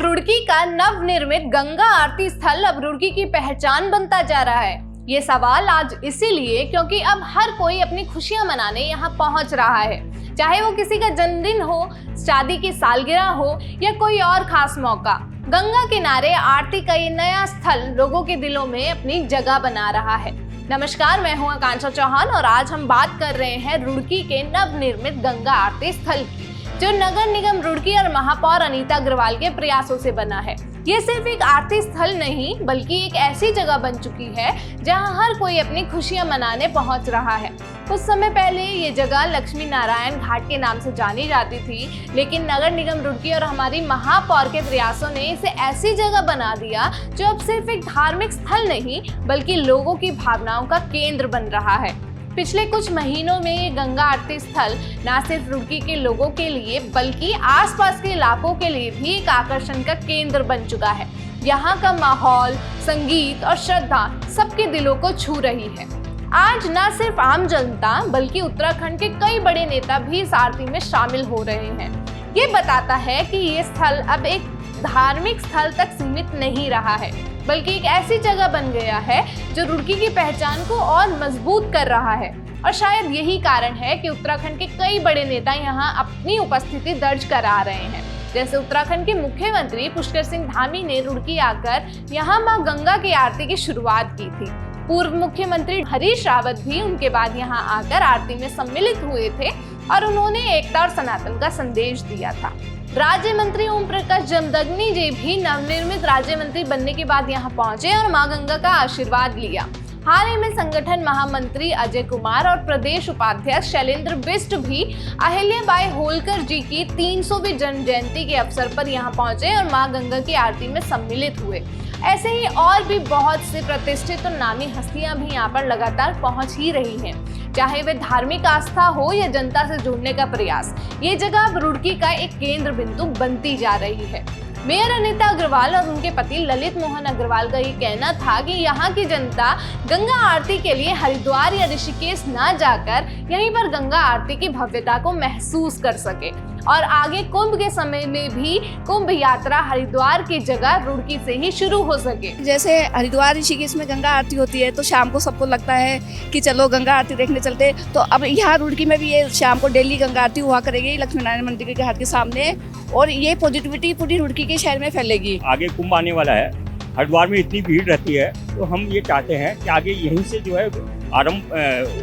रुड़की का नवनिर्मित गंगा आरती स्थल अब रुड़की की पहचान बनता जा रहा है। ये सवाल आज इसीलिए क्योंकि अब हर कोई अपनी खुशियां मनाने यहाँ पहुंच रहा है, चाहे वो किसी का जन्मदिन हो, शादी की सालगिरह हो या कोई और खास मौका। गंगा किनारे आरती का ये नया स्थल लोगों के दिलों में अपनी जगह बना रहा है। नमस्कार, मैं हूं आकांक्षा चौहान और आज हम बात कर रहे हैं रुड़की के नवनिर्मित गंगा आरती स्थल की, जो नगर निगम रुड़की और महापौर अनीता अग्रवाल के प्रयासों से बना है। ये सिर्फ एक आरती स्थल नहीं बल्कि एक ऐसी जगह बन चुकी है जहां हर कोई अपनी खुशियां मनाने पहुंच रहा है। कुछ समय पहले ये जगह लक्ष्मी नारायण घाट के नाम से जानी जाती थी, लेकिन नगर निगम रुड़की और हमारी महापौर के प्रयासों ने इसे ऐसी जगह बना दिया जो अब सिर्फ एक धार्मिक स्थल नहीं बल्कि लोगों की भावनाओं का केंद्र बन रहा है। पिछले कुछ महीनों में ये गंगा आरती स्थल न सिर्फ रुड़की के लोगों के लिए बल्कि आसपास के इलाकों के लिए भी एक आकर्षण का केंद्र बन चुका है। यहाँ का माहौल, संगीत और श्रद्धा सबके दिलों को छू रही है। आज न सिर्फ आम जनता बल्कि उत्तराखंड के कई बड़े नेता भी इस आरती में शामिल हो रहे हैं। ये बताता है कि ये स्थल अब एक धार्मिक स्थल तक सीमित नहीं रहा है बल्कि एक ऐसी जगह बन गया है जो रुड़की की पहचान को और मजबूत कर रहा है। और शायद यही कारण है कि उत्तराखंड के कई बड़े नेता यहाँ अपनी उपस्थिति दर्ज करा रहे हैं। जैसे उत्तराखंड के मुख्यमंत्री पुष्कर सिंह धामी ने रुड़की आकर यहाँ मां गंगा की आरती की शुरुआत की थी। पूर्व मुख्यमंत्री हरीश रावत भी उनके बाद यहाँ आकर आरती में सम्मिलित हुए थे और उन्होंने एकता और सनातन का संदेश दिया था। राज्य मंत्री ओम प्रकाश जमदग्नि जी भी नवनिर्मित राज्य मंत्री बनने के बाद यहाँ पहुंचे और मां गंगा का आशीर्वाद लिया। हाल ही में संगठन महामंत्री अजय कुमार और प्रदेश उपाध्यक्ष शैलेंद्र बिष्ट भी अहिल्याबाई होलकर जी की 300वीं जन्म जयंती के अवसर पर यहाँ पहुंचे और मां गंगा की आरती में सम्मिलित हुए। ऐसे ही और भी बहुत से प्रतिष्ठित और नामी हस्तियां भी यहाँ पर लगातार पहुंच ही रही हैं। चाहे वे धार्मिक आस्था हो या जनता से जुड़ने का प्रयास, ये जगह अब रुड़की का एक केंद्र बिंदु बनती जा रही है। मेयर अनीता अग्रवाल और उनके पति ललित मोहन अग्रवाल का ये कहना था कि यहाँ की जनता गंगा आरती के लिए हरिद्वार या ऋषिकेश ना जाकर यहीं पर गंगा आरती की भव्यता को महसूस कर सके और आगे कुंभ के समय में भी कुंभ यात्रा हरिद्वार की जगह रुड़की से ही शुरू हो सके। जैसे हरिद्वार ऋषिकेश में गंगा आरती होती है तो शाम को सबको लगता है कि चलो गंगा आरती देखने चलते, तो अब यहाँ रुड़की में भी ये शाम को डेली गंगा आरती हुआ करेगी लक्ष्मी नारायण मंदिर के घाट के सामने, और ये पॉजिटिविटी पूरी रुड़की के शहर में फैलेगी। आगे कुंभ आने वाला है, हरिद्वार में इतनी भीड़ रहती है तो हम ये चाहते हैं कि आगे यहीं से जो है आरंभ,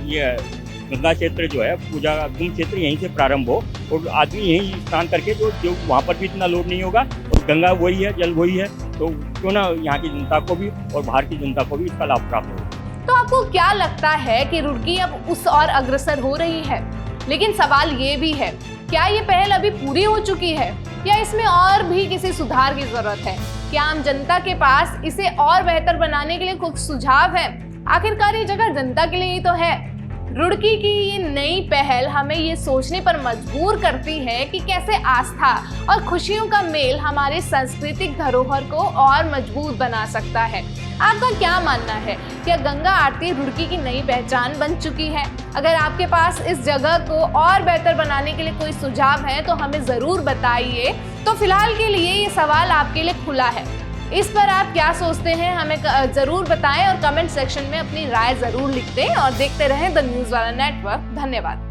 ये गंगा क्षेत्र जो है पूजा कुंभ क्षेत्र यहीं से प्रारंभ हो और आदमी यहीं स्नान करके जो वहाँ पर भी इतना लोड नहीं होगा और गंगा वही है, जल वही है, तो क्यों ना यहाँ की जनता को भी और बाहर की जनता को भी इसका लाभ प्राप्त हो। तो आपको क्या लगता है कि रुड़की अब उस और अग्रसर हो रही है? लेकिन सवाल ये भी है, क्या ये पहल अभी पूरी हो चुकी है या इसमें और भी किसी सुधार की जरूरत है? क्या आम जनता के पास इसे और बेहतर बनाने के लिए कुछ सुझाव है? आखिरकार ये जगह जनता के लिए ही तो है। रुड़की की ये नई पहल हमें ये सोचने पर मजबूर करती है कि कैसे आस्था और खुशियों का मेल हमारे सांस्कृतिक धरोहर को और मजबूत बना सकता है। आपका क्या मानना है? क्या गंगा आरती रुड़की की नई पहचान बन चुकी है? अगर आपके पास इस जगह को और बेहतर बनाने के लिए कोई सुझाव है तो हमें ज़रूर बताइए। तो फिलहाल के लिए ये सवाल आपके लिए खुला है। इस पर आप क्या सोचते हैं हमें ज़रूर बताएं और कमेंट सेक्शन में अपनी राय ज़रूर लिख दें और देखते रहें द न्यूज़ वाला नेटवर्क। धन्यवाद।